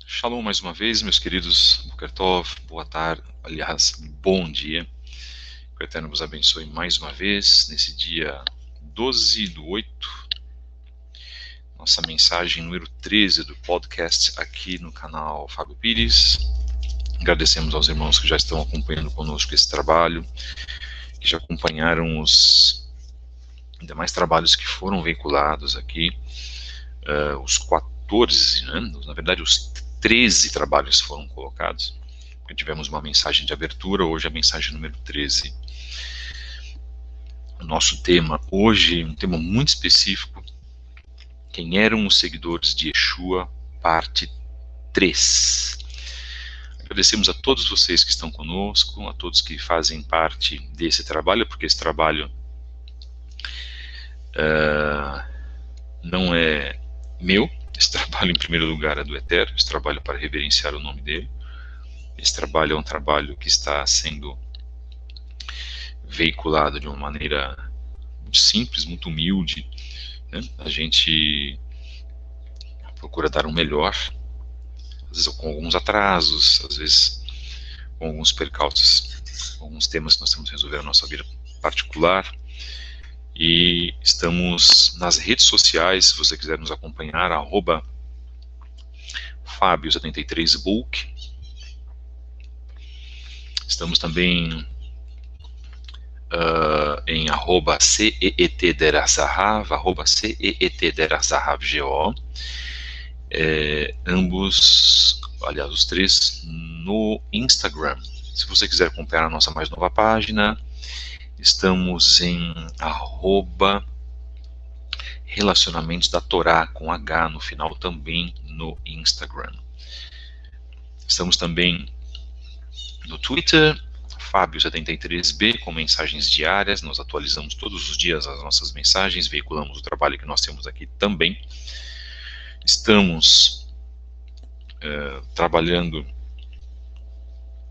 Shalom mais uma vez, meus queridos. Boker Tov, boa tarde, aliás, bom dia. Que o Eterno vos abençoe mais uma vez, nesse dia 12/8. Nossa mensagem número 13 do podcast aqui no canal Fábio Pires. Agradecemos aos irmãos que já estão acompanhando conosco esse trabalho, que já acompanharam os demais trabalhos que foram veiculados aqui, os 14, né? Na verdade os 13 trabalhos foram colocados, porque tivemos uma mensagem de abertura, hoje a mensagem número 13. O nosso tema hoje, um tema muito específico, quem eram os seguidores de Yeshua, parte 3. Agradecemos a todos vocês que estão conosco, a todos que fazem parte desse trabalho, porque esse trabalho não é meu. Esse trabalho, em primeiro lugar, é do Eterno. Esse trabalho é para reverenciar o nome dele. Esse trabalho é um trabalho que está sendo veiculado de uma maneira muito simples, muito humilde, né? A gente procura dar o melhor, às vezes com alguns atrasos, às vezes com alguns percalços, alguns temas que nós temos que resolver na nossa vida particular. E estamos nas redes sociais, se você quiser nos acompanhar, @Fabio73book. Estamos também em @CEETDerazahav, @CEETDerazahavGO. Ambos, aliás, os três, no Instagram. Se você quiser acompanhar a nossa mais nova página, estamos em @relacionamentos da Torá, com H no final, também no Instagram. Estamos também no Twitter, Fábio73B, com mensagens diárias. Nós atualizamos todos os dias as nossas mensagens, veiculamos o trabalho que nós temos aqui também. Estamos trabalhando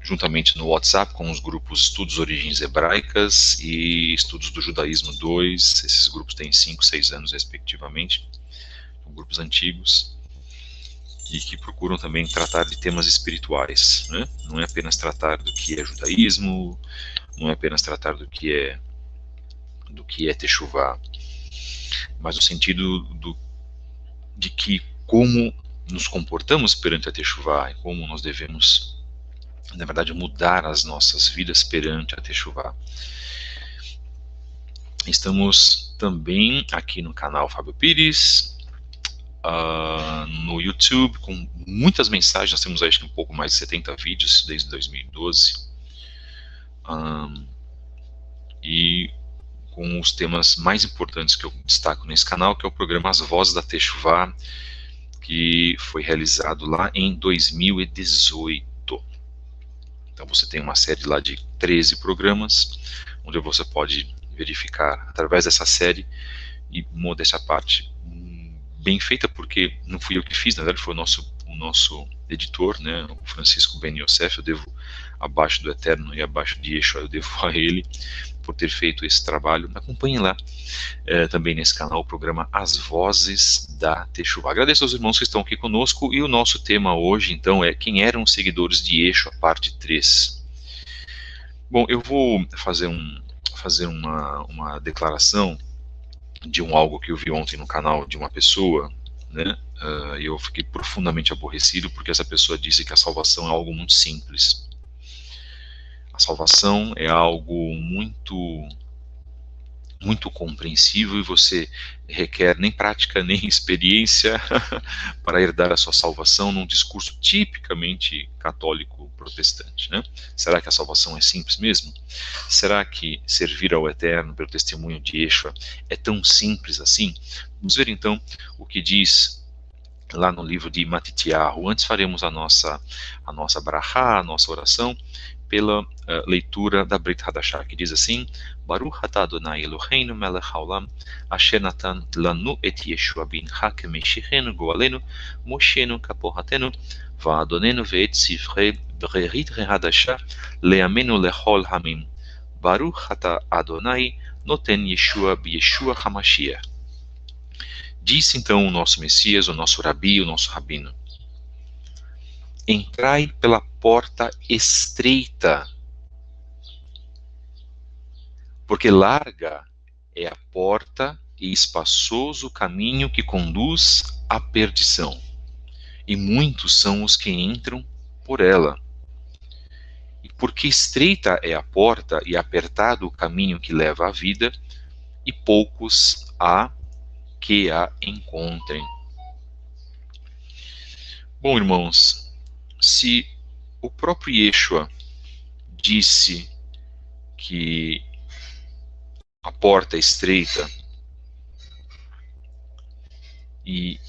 juntamente no WhatsApp com os grupos Estudos Origens Hebraicas e Estudos do Judaísmo 2. Esses grupos têm 5, 6 anos respectivamente, são grupos antigos e que procuram também tratar de temas espirituais, né? Não é apenas tratar do que é judaísmo, não é apenas tratar do que é Teshuvah, mas no sentido de que como nos comportamos perante a Teshuvah e como nós devemos, na verdade, mudar as nossas vidas perante a Teshuvah. Estamos também aqui no canal Fábio Pires, no YouTube, com muitas mensagens. Nós temos, acho que, um pouco mais de 70 vídeos desde 2012, e com os temas mais importantes que eu destaco nesse canal, que é o programa As Vozes da Teshuvah, que foi realizado lá em 2018. Então você tem uma série lá de 13 programas, onde você pode verificar através dessa série, e modéstia à parte, bem feita, porque não fui eu que fiz, na verdade foi o nosso editor, né, o Francisco Ben Yosef. Eu devo, abaixo do Eterno e abaixo de Yeshua, eu devo a ele por ter feito esse trabalho. Acompanhem lá também nesse canal o programa As Vozes da Teshuvah. Agradeço aos irmãos que estão aqui conosco, e o nosso tema hoje então é quem eram os seguidores de Yeshua, parte 3. Bom, eu vou fazer uma declaração de algo que eu vi ontem no canal de uma pessoa, né? E eu fiquei profundamente aborrecido, porque essa pessoa disse que a salvação é algo muito simples. A salvação é algo muito compreensível, e você requer nem prática nem experiência para herdar a sua salvação, num discurso tipicamente católico protestante, né? Será que a salvação é simples mesmo? Será que servir ao Eterno pelo testemunho de Yeshua é tão simples assim? Vamos ver então o que diz lá no livro de Matityahu. Antes faremos a nossa brachá, a nossa oração, pela leitura da Brit Hadashah, que diz assim: Baruch atah Adonai Eloheinu melech haolam, asher natan lanu et Yeshua bincha kemeshichenu goalenu, moshenu kapohatenu, va'adonenu ve'et sifrei Brit Hadashah le'amenu lechol hamim. Baruch atah Adonai noten Yeshua b'Yeshua HaMashiach. Disse então o nosso Messias, o nosso Rabi, o nosso Rabino: entrai pela porta estreita, porque larga é a porta e espaçoso o caminho que conduz à perdição, e muitos são os que entram por ela. E porque estreita é a porta e apertado o caminho que leva à vida, e poucos há que a encontrem. Bom, irmãos, se o próprio Yeshua disse que a porta é estreita e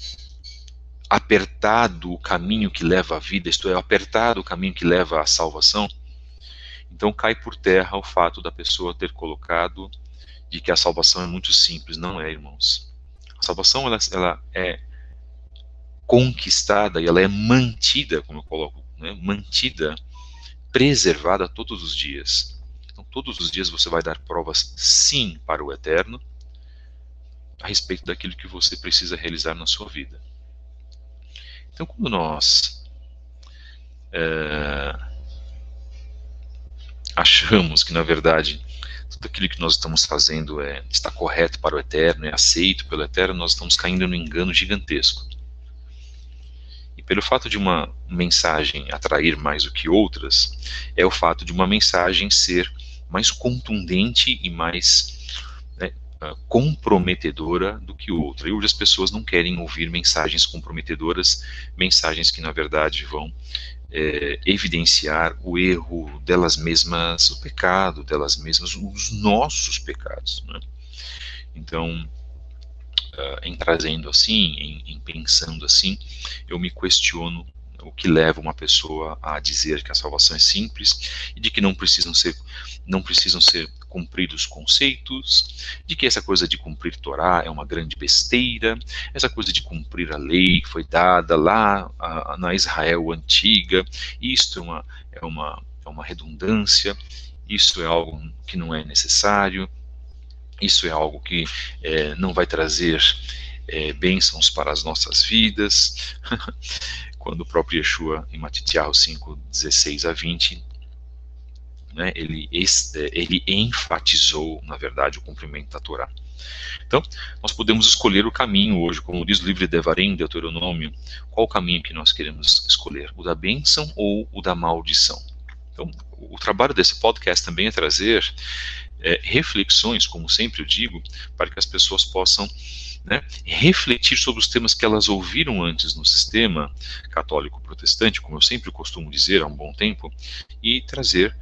apertado o caminho que leva à vida, isto é, apertado o caminho que leva à salvação, então cai por terra o fato da pessoa ter colocado de que a salvação é muito simples. Não é, irmãos. A salvação ela é conquistada e ela é mantida, como eu coloco, né? Mantida, preservada todos os dias. Então, todos os dias você vai dar provas, sim, para o eterno, a respeito daquilo que você precisa realizar na sua vida. Então, quando nós achamos que, na verdade, tudo aquilo que nós estamos fazendo está correto para o eterno, é aceito pelo eterno, nós estamos caindo num engano gigantesco. E pelo fato de uma mensagem atrair mais do que outras, é o fato de uma mensagem ser mais contundente e mais comprometedora do que outra. E hoje as pessoas não querem ouvir mensagens comprometedoras, mensagens que na verdade vão evidenciar o erro delas mesmas, o pecado delas mesmas, os nossos pecados, né? Então, em trazendo assim, em pensando assim, eu me questiono o que leva uma pessoa a dizer que a salvação é simples e de que não precisam ser cumpridos conceitos, de que essa coisa de cumprir Torá é uma grande besteira, essa coisa de cumprir a lei que foi dada lá na Israel antiga, isto é uma redundância, isso é algo que não é necessário, isso é algo que não vai trazer bênçãos para as nossas vidas. Quando o próprio Yeshua, em Matitiahu 5, 16 a 20, né, ele enfatizou, na verdade, o cumprimento da Torá. Então, nós podemos escolher o caminho hoje, como diz o livro de Devarim, Deuteronômio, qual o caminho que nós queremos escolher, o da bênção ou o da maldição. Então, o trabalho desse podcast também é trazer reflexões, como sempre eu digo, para que as pessoas possam, né, refletir sobre os temas que elas ouviram antes no sistema católico protestante, como eu sempre costumo dizer há um bom tempo, e trazer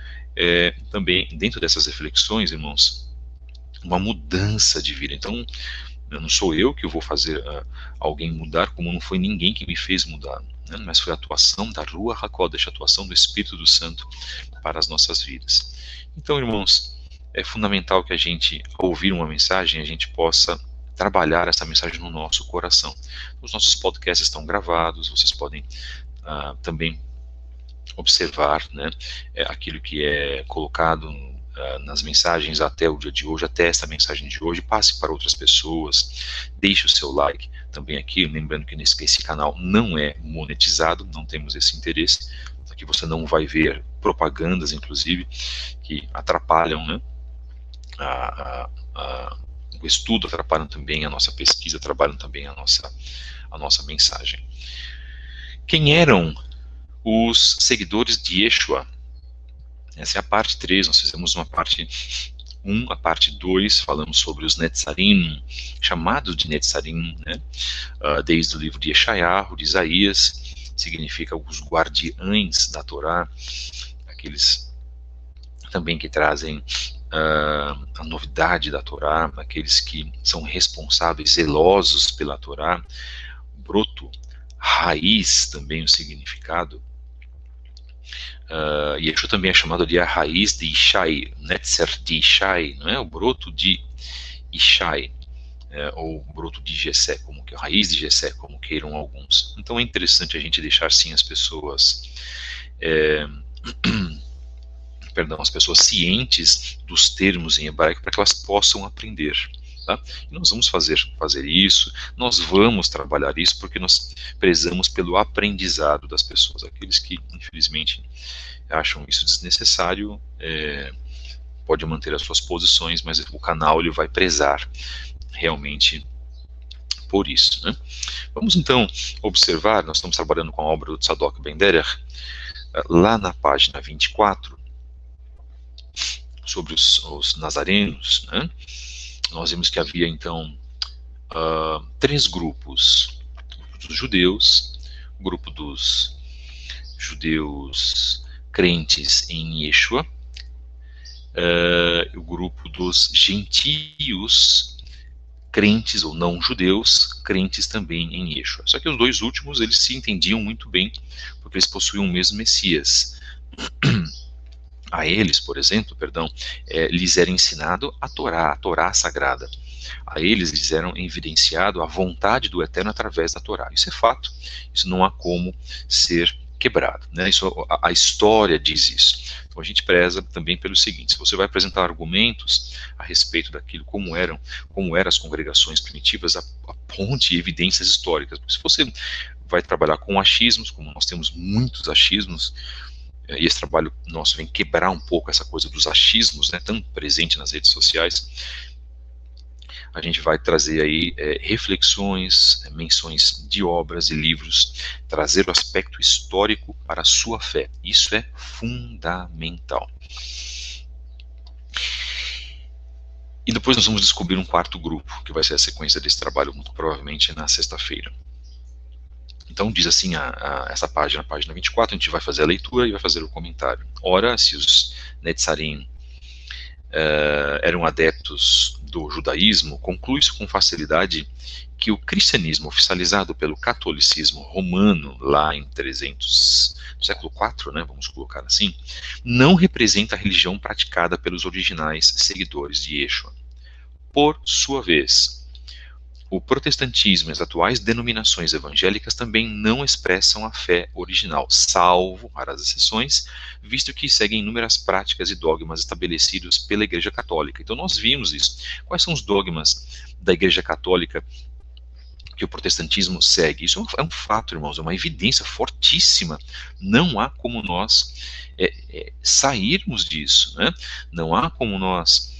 também, dentro dessas reflexões, irmãos, uma mudança de vida. Então, não sou eu que vou fazer alguém mudar, como não foi ninguém que me fez mudar, né, mas foi a atuação da Ruach HaKodesh, a atuação do Espírito do Santo para as nossas vidas. Então, irmãos, é fundamental que a gente, ao ouvir uma mensagem, a gente possa trabalhar essa mensagem no nosso coração. Os nossos podcasts estão gravados, vocês podem também observar, né, aquilo que é colocado nas mensagens até o dia de hoje, até essa mensagem de hoje, passe para outras pessoas, deixe o seu like também aqui, lembrando que esse canal não é monetizado, não temos esse interesse, aqui você não vai ver propagandas, inclusive, que atrapalham, né, o estudo, atrapalham também a nossa pesquisa, atrapalham também a nossa mensagem. Quem eram os seguidores de Yeshua? Essa é a parte 3, nós fizemos uma parte 1, a parte 2, falamos sobre os Netzarim, chamados de Netzarim, né? Desde o livro de Yeshayahu, de Isaías, significa os guardiães da Torá, aqueles também que trazem a novidade da Torá, aqueles que são responsáveis, zelosos pela Torá, broto, raiz também o significado. Yeshua também é chamado de a raiz de Ishai, Netzer de Ishai, não é? O broto de Ishai, ou broto de Jessé, como que a raiz de Jessé, como queiram alguns. Então é interessante a gente deixar sim as pessoas as pessoas cientes dos termos em hebraico para que elas possam aprender. Tá? E nós vamos fazer isso, nós vamos trabalhar isso, porque nós prezamos pelo aprendizado das pessoas. Aqueles que, infelizmente, acham isso desnecessário, pode manter as suas posições, mas o canal ele vai prezar realmente por isso. Né? Vamos então observar, nós estamos trabalhando com a obra do Tzadok Ben Derer, lá na página 24, sobre os nazarenos, né? Nós vimos que havia então 3 grupos: o grupo dos judeus, o grupo dos judeus crentes em Yeshua, o grupo dos gentios crentes ou não judeus, crentes também em Yeshua. Só que os 2 últimos eles se entendiam muito bem, porque eles possuíam o mesmo Messias. A eles, por exemplo, lhes era ensinado a Torá sagrada. A eles lhes eram evidenciado a vontade do Eterno através da Torá. Isso é fato, isso não há como ser quebrado, né? A história diz isso. Então a gente preza também pelo seguinte: se você vai apresentar argumentos a respeito daquilo, como eram as congregações primitivas, aponte evidências históricas. Porque se você vai trabalhar com achismos, como nós temos muitos achismos, e esse trabalho nosso vem quebrar um pouco essa coisa dos achismos, né, tão presente nas redes sociais, a gente vai trazer aí reflexões, menções de obras e livros, trazer o aspecto histórico para a sua fé. Isso é fundamental. E depois nós vamos descobrir um 4º grupo, que vai ser a sequência desse trabalho, muito provavelmente na sexta-feira. Então diz assim essa página, a página 24, a gente vai fazer a leitura e vai fazer o comentário. Ora, se os Netzarim eram adeptos do judaísmo, conclui-se com facilidade que o cristianismo oficializado pelo catolicismo romano, lá em 300, no século IV, né, vamos colocar assim, não representa a religião praticada pelos originais seguidores de Yeshua. Por sua vez, o protestantismo e as atuais denominações evangélicas também não expressam a fé original, salvo raras exceções, visto que seguem inúmeras práticas e dogmas estabelecidos pela Igreja Católica. Então nós vimos isso. Quais são os dogmas da Igreja Católica que o protestantismo segue? Isso é um fato, irmãos, é uma evidência fortíssima. Não há como nós sairmos disso, né? Não há como nós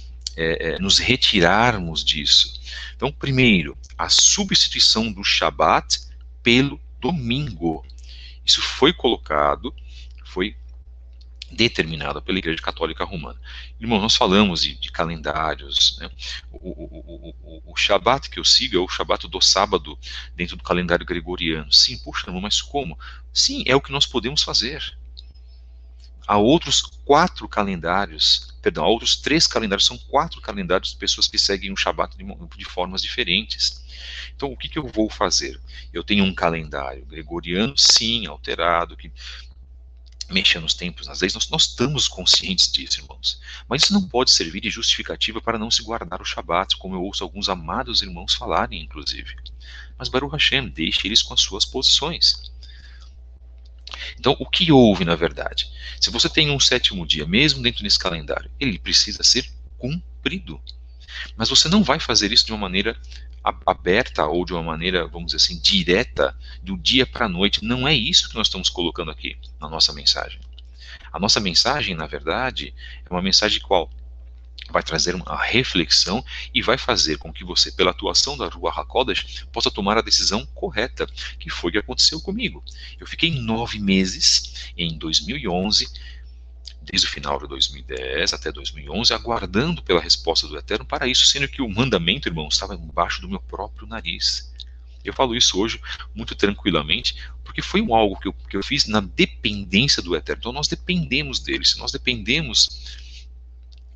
nos retirarmos disso. Então, primeiro, a substituição do Shabat pelo domingo. Isso foi colocado, foi determinado pela Igreja Católica Romana. Irmão, nós falamos de calendários, né? O Shabat que eu sigo é o Shabat do sábado dentro do calendário gregoriano. Sim, puxa, irmão, mas como? Sim, é o que nós podemos fazer. Há outros 4 calendários, há outros 3 calendários, são 4 calendários de pessoas que seguem o Shabat de formas diferentes. Então, o que eu vou fazer? Eu tenho um calendário gregoriano, sim, alterado, que mexa nos tempos, nas leis, nós estamos conscientes disso, irmãos. Mas isso não pode servir de justificativa para não se guardar o Shabat, como eu ouço alguns amados irmãos falarem, inclusive. Mas Baruch Hashem, deixe eles com as suas posições. Então, o que houve, na verdade? Se você tem um 7º dia, mesmo dentro desse calendário, ele precisa ser cumprido. Mas você não vai fazer isso de uma maneira aberta ou de uma maneira, vamos dizer assim, direta, do dia para a noite. Não é isso que nós estamos colocando aqui na nossa mensagem. A nossa mensagem, na verdade, é uma mensagem qual vai trazer uma reflexão e vai fazer com que você, pela atuação da Ruach HaKodesh, possa tomar a decisão correta, que foi o que aconteceu comigo. Eu fiquei 9 meses em 2011, desde o final de 2010 até 2011, aguardando pela resposta do Eterno para isso, sendo que o mandamento, irmão, estava embaixo do meu próprio nariz. Eu falo isso hoje muito tranquilamente, porque foi algo que eu fiz na dependência do Eterno. Então nós dependemos dele. Se nós dependemos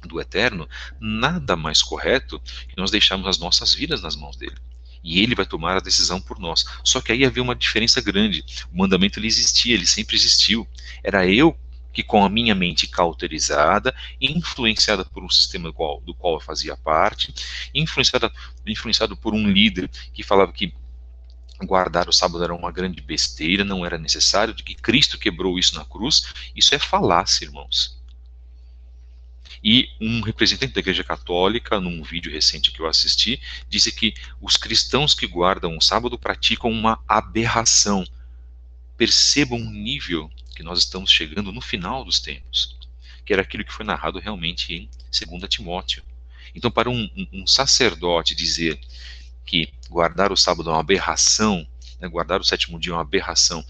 do Eterno, nada mais correto que nós deixarmos as nossas vidas nas mãos dele. E ele vai tomar a decisão por nós. Só que aí havia uma diferença grande. O mandamento ele existia, ele sempre existiu. Era eu que, com a minha mente cauterizada, influenciada por um sistema do qual eu fazia parte, influenciado por um líder que falava que guardar o sábado era uma grande besteira, não era necessário, de que Cristo quebrou isso na cruz. Isso é falácia, irmãos. E um representante da Igreja Católica, num vídeo recente que eu assisti, disse que os cristãos que guardam o sábado praticam uma aberração. Percebam o nível que nós estamos chegando no final dos tempos, que era aquilo que foi narrado realmente em 2 Timóteo. Então, para um sacerdote dizer que guardar o sábado é uma aberração, né, guardar o sétimo dia é uma aberração,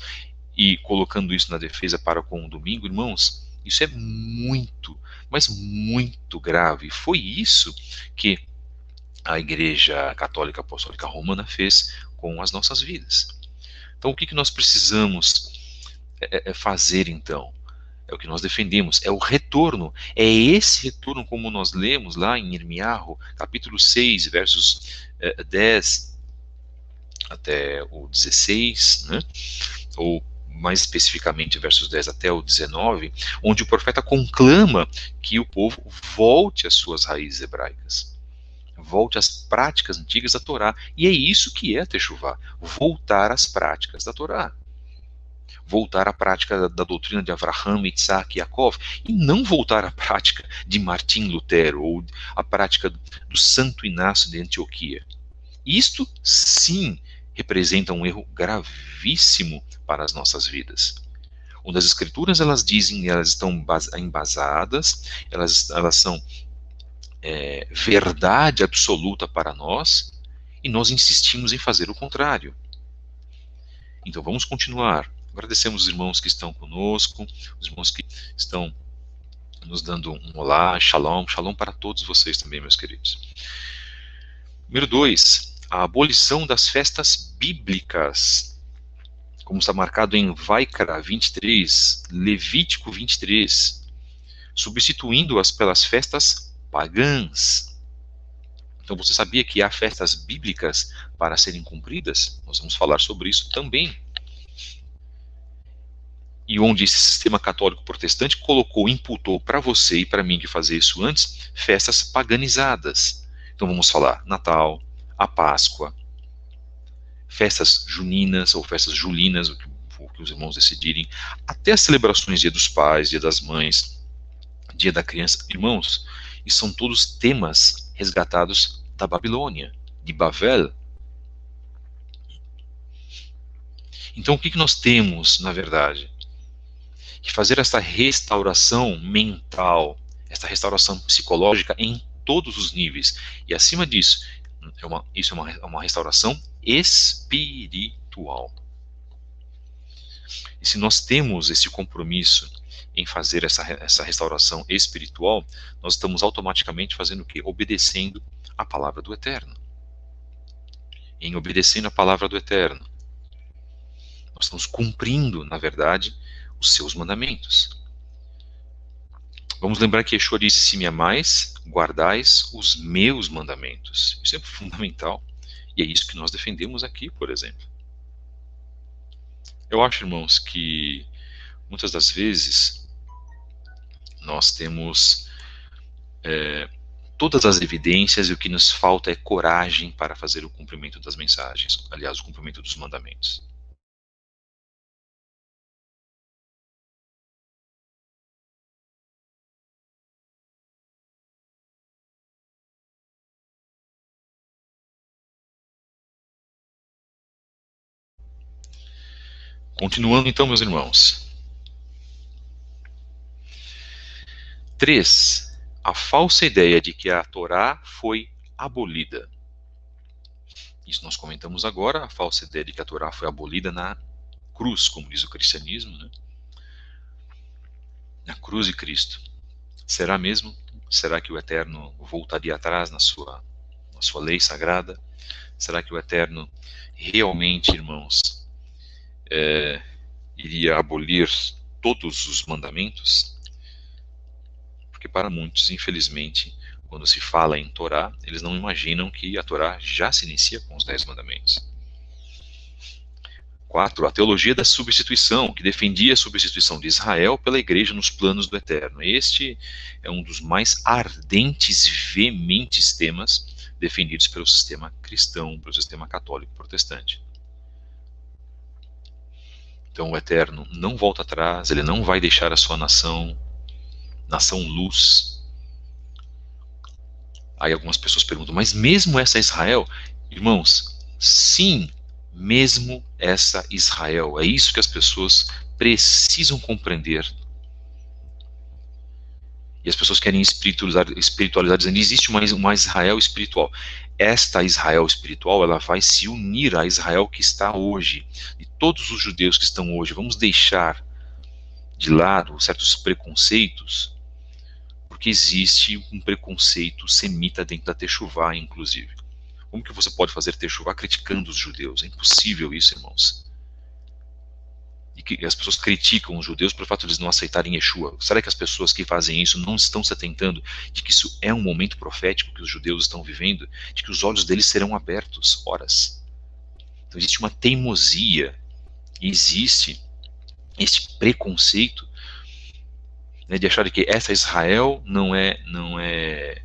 e colocando isso na defesa para com o domingo, irmãos, isso é muito, mas muito grave. Foi isso que a Igreja Católica Apostólica Romana fez com as nossas vidas. Então, o que nós precisamos fazer, então? É o que nós defendemos, é o retorno. É esse retorno, como nós lemos lá em Irmiarro, capítulo 6, versos 10 até o 16, né? Ou mais especificamente versos 10 até o 19, onde o profeta conclama que o povo volte às suas raízes hebraicas, volte às práticas antigas da Torá. E é isso que é a Teshuvá, voltar às práticas da Torá. Voltar à prática da doutrina de Avraham, Isaac e Yaakov, e não voltar à prática de Martim Lutero, ou à prática do Santo Inácio de Antioquia. Isto, sim, representa um erro gravíssimo para as nossas vidas. Onde as escrituras, elas dizem, elas estão embasadas, elas são verdade absoluta para nós, e nós insistimos em fazer o contrário. Então vamos continuar. Agradecemos os irmãos que estão conosco, os irmãos que estão nos dando um olá, shalom, shalom para todos vocês também, meus queridos. Número 2, a abolição das festas bíblicas, como está marcado em Vaikra 23, Levítico 23, substituindo-as pelas festas pagãs. Então você sabia que há festas bíblicas para serem cumpridas? Nós vamos falar sobre isso também. E onde esse sistema católico protestante imputou para você e para mim que fazer isso antes, festas paganizadas. Então vamos falar Natal, a Páscoa, festas juninas ou festas julinas, o que os irmãos decidirem, até as celebrações Dia dos Pais, Dia das Mães, Dia da Criança. Irmãos, e são todos temas resgatados da Babilônia, de Babel. Então o que nós temos, na verdade? Que fazer essa restauração mental, essa restauração psicológica em todos os níveis. E acima disso, isso é uma restauração espiritual. E se nós temos esse compromisso em fazer essa restauração espiritual, nós estamos automaticamente fazendo o quê? Obedecendo a palavra do Eterno. Em obedecendo a palavra do Eterno, nós estamos cumprindo, na verdade, os seus mandamentos. Vamos lembrar que Yeshua disse: se me amais, guardais os meus mandamentos. Isso é fundamental. E é isso que nós defendemos aqui, por exemplo. Eu acho, irmãos, que muitas das vezes nós temos todas as evidências e o que nos falta é coragem para fazer o cumprimento das mensagens, aliás, o cumprimento dos mandamentos. Continuando então, meus irmãos. 3. A falsa ideia de que a Torá foi abolida. Isso nós comentamos agora, a falsa ideia de que a Torá foi abolida na cruz, como diz o cristianismo, né? Na cruz de Cristo. Será mesmo? Será que o Eterno voltaria atrás na sua lei sagrada? Será que o Eterno realmente, irmãos, iria abolir todos os mandamentos? Porque para muitos, infelizmente, quando se fala em Torá, eles não imaginam que a Torá já se inicia com os 10 mandamentos. 4. A teologia da substituição, que defendia a substituição de Israel pela igreja nos planos do Eterno. Este é um dos mais ardentes e veementes temas defendidos pelo sistema cristão, pelo sistema católico protestante. Então o Eterno não volta atrás, ele não vai deixar a sua nação luz, Aí algumas pessoas perguntam, mas mesmo essa Israel? Irmãos, sim, mesmo essa Israel. É isso que as pessoas precisam compreender. E as pessoas querem espiritualizar dizendo, existe uma Israel espiritual. Esta Israel espiritual, ela vai se unir à Israel que está hoje. E todos os judeus que estão hoje, vamos deixar de lado certos preconceitos, porque existe um preconceito semita dentro da Techuvá, inclusive. Como que você pode fazer Techuvá criticando os judeus? É impossível isso, irmãos. E que as pessoas criticam os judeus pelo fato de eles não aceitarem Yeshua. Será que as pessoas que fazem isso não estão se atentando de que isso é um momento profético que os judeus estão vivendo? De que os olhos deles serão abertos, horas. Então existe uma teimosia, existe este preconceito, né, de achar que essa Israel não é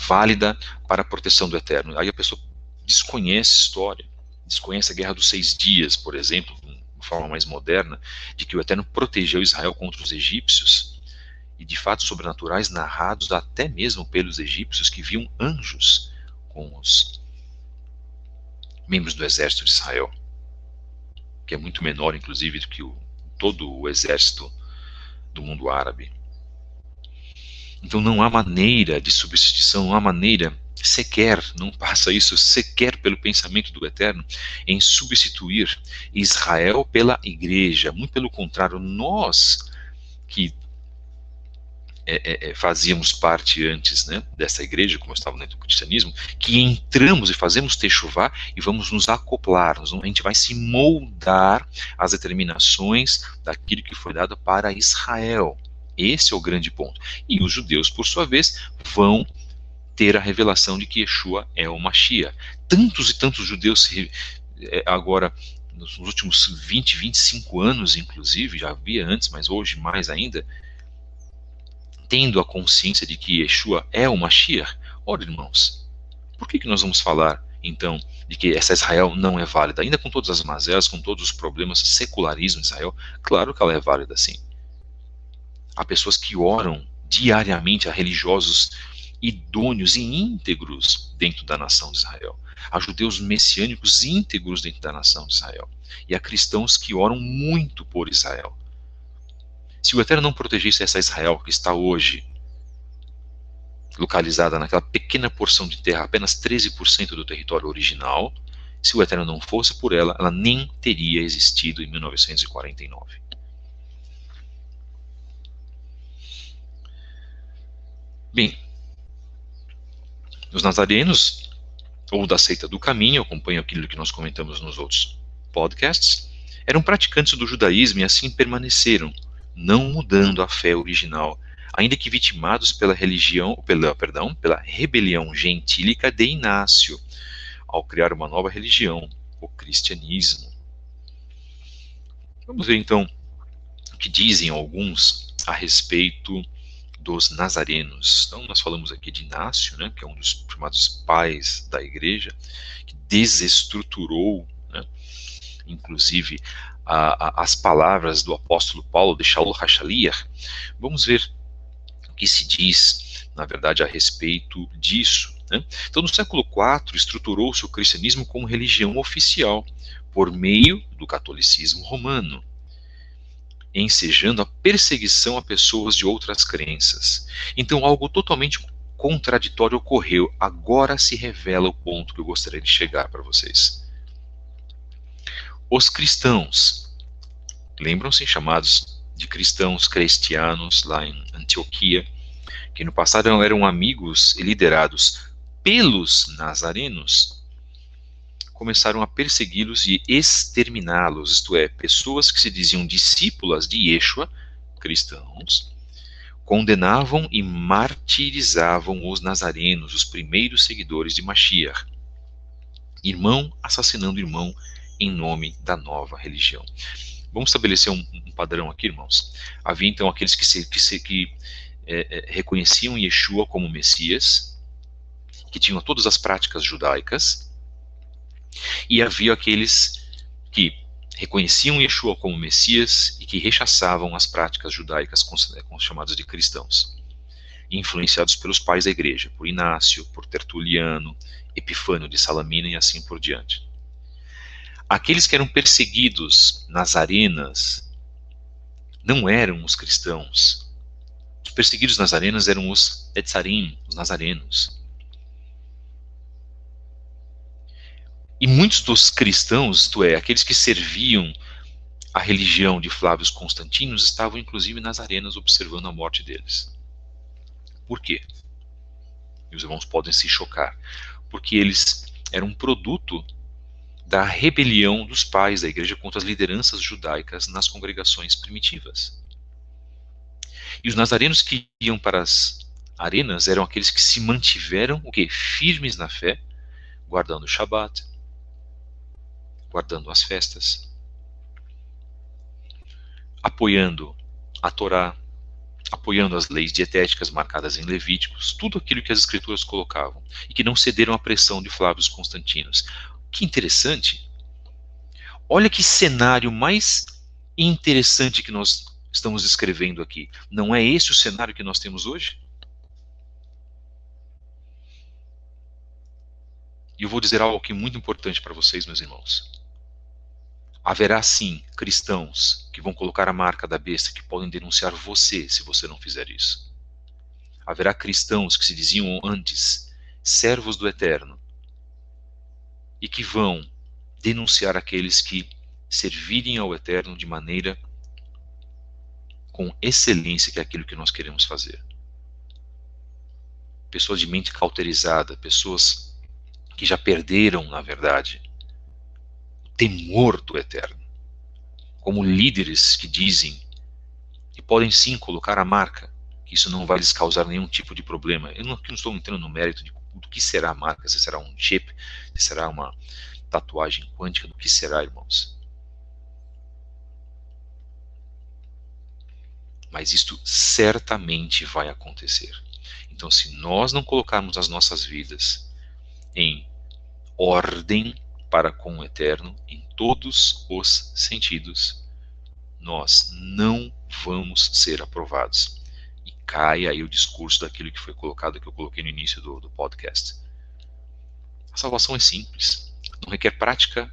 válida para a proteção do Eterno. Aí a pessoa desconhece a história, desconhece a Guerra dos 6 Dias, por exemplo, de forma mais moderna, de que o Eterno protegeu Israel contra os egípcios, e de fatos sobrenaturais narrados até mesmo pelos egípcios que viam anjos com os membros do exército de Israel, que é muito menor, inclusive, do que todo o exército do mundo árabe. Então não há maneira de substituição, não há maneira sequer, não passa isso sequer pelo pensamento do Eterno, em substituir Israel pela igreja. Muito pelo contrário, nós que fazíamos parte antes, né, dessa igreja, como eu estava dentro do cristianismo, que entramos e fazemos Techuvá e vamos nos acoplar, a gente vai se moldar às determinações daquilo que foi dado para Israel. Esse é o grande ponto. E os judeus, por sua vez, vão ter a revelação de que Yeshua é o Mashiach. Tantos e tantos judeus agora, nos últimos 20, 25 anos, inclusive, já havia antes, mas hoje mais ainda, tendo a consciência de que Yeshua é o Mashiach. Ora, irmãos, por que nós vamos falar, então, de que essa Israel não é válida? Ainda com todas as mazelas, com todos os problemas, secularismo de Israel, claro que ela é válida sim. Há pessoas que oram diariamente a religiosos idôneos e íntegros dentro da nação de Israel. Há judeus messiânicos íntegros dentro da nação de Israel. E há cristãos que oram muito por Israel. Se o Eterno não protegesse essa Israel que está hoje localizada naquela pequena porção de terra, apenas 13% do território original, se o Eterno não fosse por ela, ela nem teria existido em 1949. Bem, os nazarenos, ou da seita do caminho, acompanham aquilo que nós comentamos nos outros podcasts, eram praticantes do judaísmo e assim permaneceram, não mudando a fé original, ainda que vitimados pela rebelião gentílica de Inácio, ao criar uma nova religião, o cristianismo. Vamos ver então o que dizem alguns a respeito dos nazarenos. Então nós falamos aqui de Inácio, né, que é um dos chamados pais da igreja, que desestruturou, né, inclusive as palavras do apóstolo Paulo de Shaul HaShaliach. Vamos ver o que se diz, na verdade, a respeito disso, né? Então, no século IV, estruturou-se o cristianismo como religião oficial, por meio do catolicismo romano, ensejando a perseguição a pessoas de outras crenças. Então, algo totalmente contraditório ocorreu. Agora se revela o ponto que eu gostaria de chegar para vocês. Os cristãos, lembram-se, chamados de cristãos cristianos lá em Antioquia, que no passado eram amigos e liderados pelos nazarenos, começaram a persegui-los e exterminá-los, isto é, pessoas que se diziam discípulas de Yeshua, cristãos, condenavam e martirizavam os nazarenos, os primeiros seguidores de Mashiach, irmão assassinando irmão em nome da nova religião. Vamos estabelecer um padrão aqui, irmãos. Havia então aqueles que reconheciam Yeshua como Messias, que tinham todas as práticas judaicas, e havia aqueles que reconheciam Yeshua como Messias e que rechaçavam as práticas judaicas chamadas de cristãos. influenciados pelos pais da igreja, por Inácio, por Tertuliano, Epifânio de Salamina e assim por diante. Aqueles que eram perseguidos nas arenas não eram os cristãos. Os perseguidos nas arenas eram os Netzarim, os nazarenos. E muitos dos cristãos, isto é, aqueles que serviam a religião de Flávio Constantino, estavam inclusive nas arenas observando a morte deles. Por quê? E os irmãos podem se chocar. Porque eles eram produto da rebelião dos pais da igreja contra as lideranças judaicas nas congregações primitivas. E os nazarenos que iam para as arenas eram aqueles que se mantiveram o quê? Firmes na fé, guardando o Shabat, guardando as festas, apoiando a Torá, apoiando as leis dietéticas marcadas em Levíticos, tudo aquilo que as escrituras colocavam, e que não cederam à pressão de Flávio Constantino. Que interessante. Olha que cenário mais interessante que nós estamos escrevendo aqui. Não é esse o cenário que nós temos hoje? E eu vou dizer algo aqui muito importante para vocês, meus irmãos. Haverá sim cristãos que vão colocar a marca da besta, que podem denunciar você se você não fizer isso. Haverá cristãos que se diziam antes servos do Eterno e que vão denunciar aqueles que servirem ao Eterno de maneira com excelência, que é aquilo que nós queremos fazer. Pessoas de mente cauterizada, pessoas que já perderam, na verdade, o temor do Eterno. Como líderes que dizem que podem sim colocar a marca, que isso não vai lhes causar nenhum tipo de problema. Eu não estou entrando no mérito do que será a marca, se será um chip, se será uma tatuagem quântica, do que será, irmãos. Mas isto certamente vai acontecer. Então, se nós não colocarmos as nossas vidas em ordem para com o Eterno, em todos os sentidos, nós não vamos ser aprovados. E cai aí o discurso daquilo que foi colocado, que eu coloquei no início do podcast. A salvação é simples, não requer prática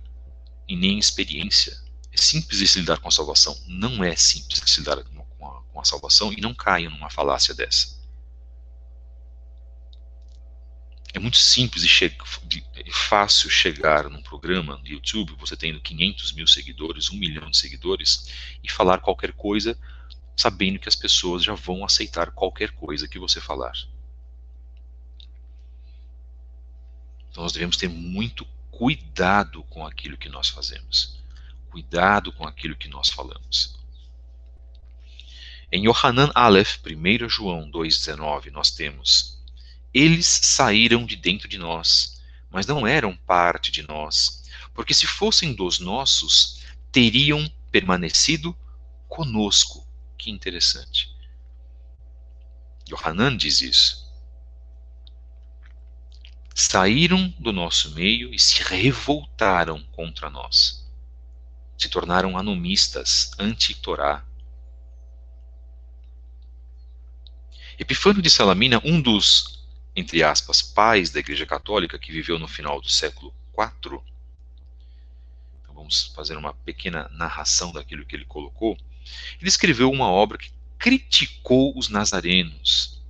e nem experiência. É simples de se lidar com a salvação, não é simples de se lidar com a salvação, e não caiam numa falácia dessa. É muito simples e fácil chegar num programa de YouTube, você tendo 500 mil seguidores, 1 milhão de seguidores, e falar qualquer coisa, sabendo que as pessoas já vão aceitar qualquer coisa que você falar. Então nós devemos ter muito cuidado com aquilo que nós fazemos. Cuidado com aquilo que nós falamos. Em Yohanan Aleph, 1 João 2,19, nós temos: eles saíram de dentro de nós, mas não eram parte de nós, porque se fossem dos nossos, teriam permanecido conosco. Que interessante. Yohanan diz isso. Saíram do nosso meio e se revoltaram contra nós. Se tornaram anomistas, anti-Torá. Epifânio de Salamina, um dos, entre aspas, pais da Igreja Católica, que viveu no final do século IV, então vamos fazer uma pequena narração daquilo que ele colocou. Ele escreveu uma obra que criticou os nazarenos.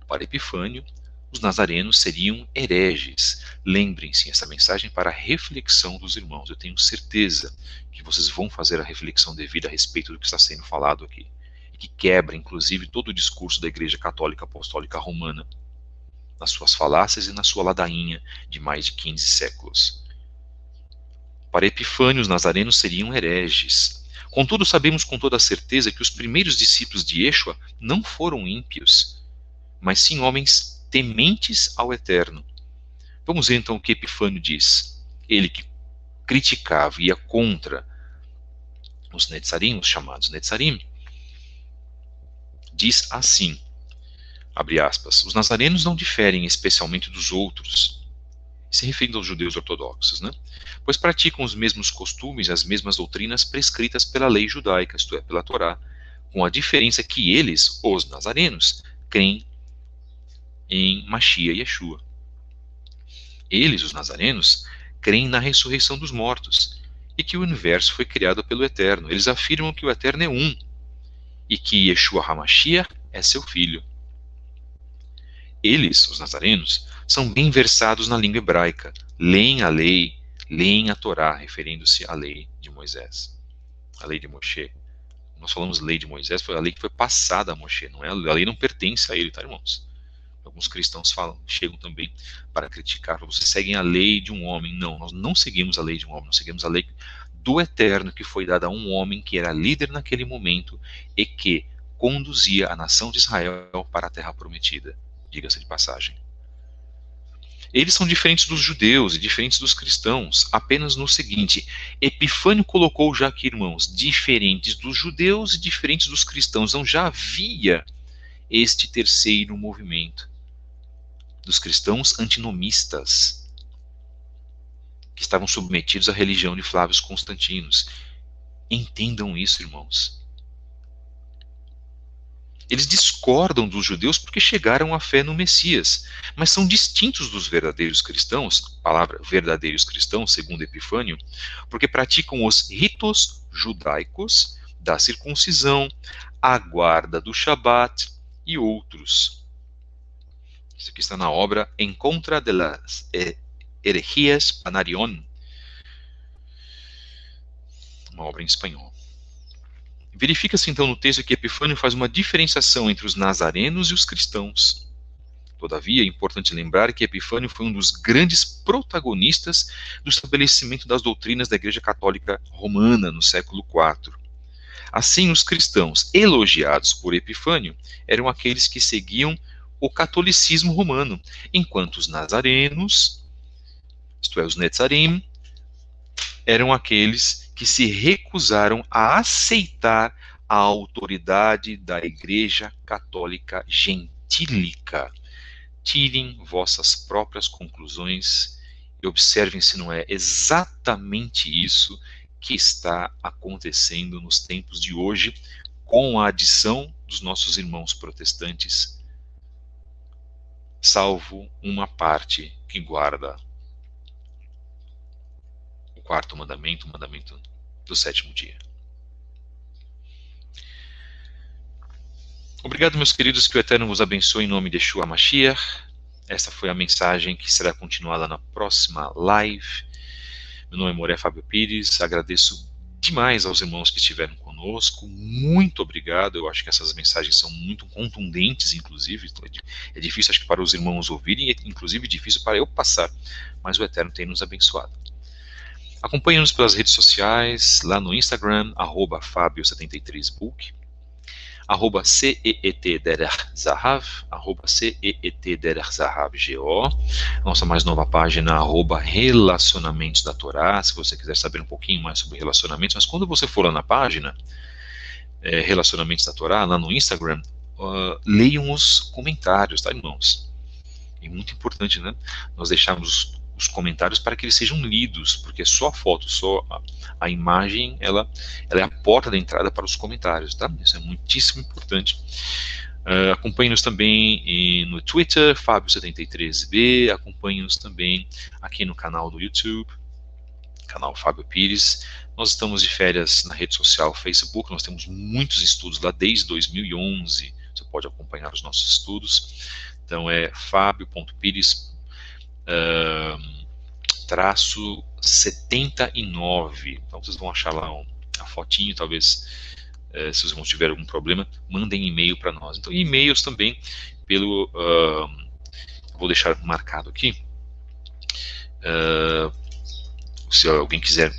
Para Epifânio, os nazarenos seriam hereges. Lembrem-se, essa mensagem para a reflexão dos irmãos. Eu tenho certeza que vocês vão fazer a reflexão devida a respeito do que está sendo falado aqui, e que quebra, inclusive, todo o discurso da Igreja Católica Apostólica Romana, nas suas falácias e na sua ladainha de mais de 15 séculos. Para Epifânio, os nazarenos seriam hereges. Contudo, sabemos com toda certeza que os primeiros discípulos de Yeshua não foram ímpios, mas sim homens tementes ao Eterno. Vamos ver então o que Epifânio diz. Ele que criticava e ia contra os Netzarim, os chamados Netzarim, diz assim, abre aspas: os nazarenos não diferem especialmente dos outros, se referindo aos judeus ortodoxos, né? Pois praticam os mesmos costumes e as mesmas doutrinas prescritas pela lei judaica, isto é, pela Torá, com a diferença que eles, os nazarenos, creem em Mashiach Yeshua. Eles, os nazarenos, creem na ressurreição dos mortos e que o universo foi criado pelo Eterno. Eles afirmam que o Eterno é um e que Yeshua HaMashiach é seu filho. Eles, os nazarenos, são bem versados na língua hebraica, leem a lei, leem a Torá, referindo-se à lei de Moisés, a lei de Moshe. Nós falamos lei de Moisés, foi a lei que foi passada a Moshe, não é? A lei não pertence a ele, tá, irmãos? Alguns cristãos chegam também para criticar, vocês seguem a lei de um homem. Não, nós não seguimos a lei de um homem, nós seguimos a lei do Eterno, que foi dada a um homem que era líder naquele momento e que conduzia a nação de Israel para a terra prometida, diga-se de passagem. Eles são diferentes dos judeus e diferentes dos cristãos, apenas no seguinte: Epifânio colocou já aqui, irmãos, diferentes dos judeus e diferentes dos cristãos. Então já havia este terceiro movimento dos cristãos antinomistas, que estavam submetidos à religião de Flávio Constantinos. Entendam isso, irmãos. Eles discordam dos judeus porque chegaram à fé no Messias, mas são distintos dos verdadeiros cristãos, palavra verdadeiros cristãos, segundo Epifânio, porque praticam os ritos judaicos da circuncisão, a guarda do Shabat e outros. Isso aqui está na obra En contra de las herejías Panarion, uma obra em espanhol. Verifica-se então no texto que Epifânio faz uma diferenciação entre os nazarenos e os cristãos. Todavia, é importante lembrar que Epifânio foi um dos grandes protagonistas do estabelecimento das doutrinas da Igreja Católica Romana no século IV. Assim, os cristãos elogiados por Epifânio eram aqueles que seguiam o catolicismo romano, enquanto os nazarenos, isto é, os netzarim, eram aqueles que se recusaram a aceitar a autoridade da Igreja Católica Gentílica. Tirem vossas próprias conclusões e observem se não é exatamente isso que está acontecendo nos tempos de hoje, com a adição dos nossos irmãos protestantes, salvo uma parte que guarda o quarto mandamento, o mandamento do sétimo dia. Obrigado, meus queridos, que o Eterno vos abençoe em nome de Yeshua Mashiach. Esta foi a mensagem que será continuada na próxima live. Meu nome é Moré Fábio Pires, agradeço demais aos irmãos que estiveram conosco, muito obrigado. Eu acho que essas mensagens são muito contundentes, inclusive, é difícil, acho que para os irmãos ouvirem, e inclusive difícil para eu passar, mas o Eterno tem nos abençoado. Acompanhe-nos pelas redes sociais, lá no Instagram, @Fabio73book, @CEET-Derech-Zahav, @CEET-Derech-Zahav-GO, nossa mais nova página, @Relacionamentos da Torá, se você quiser saber um pouquinho mais sobre relacionamentos, mas quando você for lá na página, Relacionamentos da Torá, lá no Instagram, leiam os comentários, tá, irmãos? É muito importante, né? Nós deixamos os comentários para que eles sejam lidos, porque só a foto, só a imagem, ela é a porta da entrada para os comentários, tá? Isso é muitíssimo importante. Acompanhe-nos também no Twitter, Fábio73B, acompanhe-nos também aqui no canal do YouTube, canal Fábio Pires. Nós estamos de férias na rede social Facebook, nós temos muitos estudos lá desde 2011, você pode acompanhar os nossos estudos. Então é fabio.pires traço 79. Então vocês vão achar lá a fotinho, talvez se os irmãos tiverem algum problema, mandem e-mail para nós. Então e-mails também pelo vou deixar marcado aqui, se alguém quiser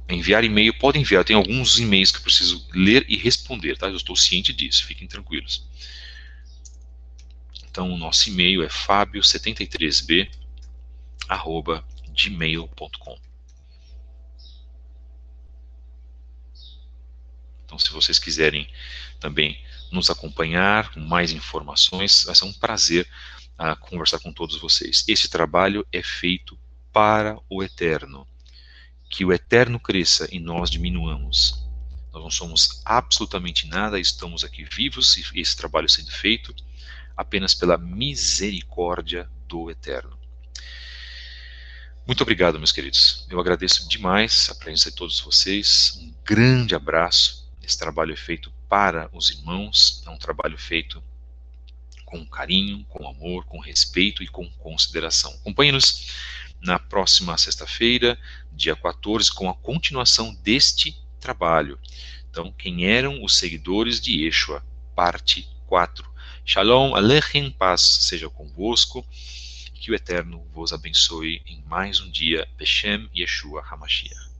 enviar e-mail, pode enviar. Tem alguns e-mails que eu preciso ler e responder, tá? Eu estou ciente disso, fiquem tranquilos. Então o nosso e-mail é fabio73b@gmail.com. Então, se vocês quiserem também nos acompanhar com mais informações, vai ser um prazer conversar com todos vocês. Esse trabalho é feito para o Eterno. Que o Eterno cresça e nós diminuamos. Nós não somos absolutamente nada, estamos aqui vivos e esse trabalho sendo feito apenas pela misericórdia do Eterno. Muito obrigado, meus queridos. Eu agradeço demais a presença de todos vocês. Um grande abraço. Esse trabalho é feito para os irmãos, é um trabalho feito com carinho, com amor, com respeito e com consideração. Acompanhe-nos na próxima sexta-feira, dia 14, com a continuação deste trabalho. Então, quem eram os seguidores de Yeshua? Parte 4. Shalom Aleichem, paz seja convosco, que o Eterno vos abençoe em mais um dia. Beshem Yeshua HaMashiach.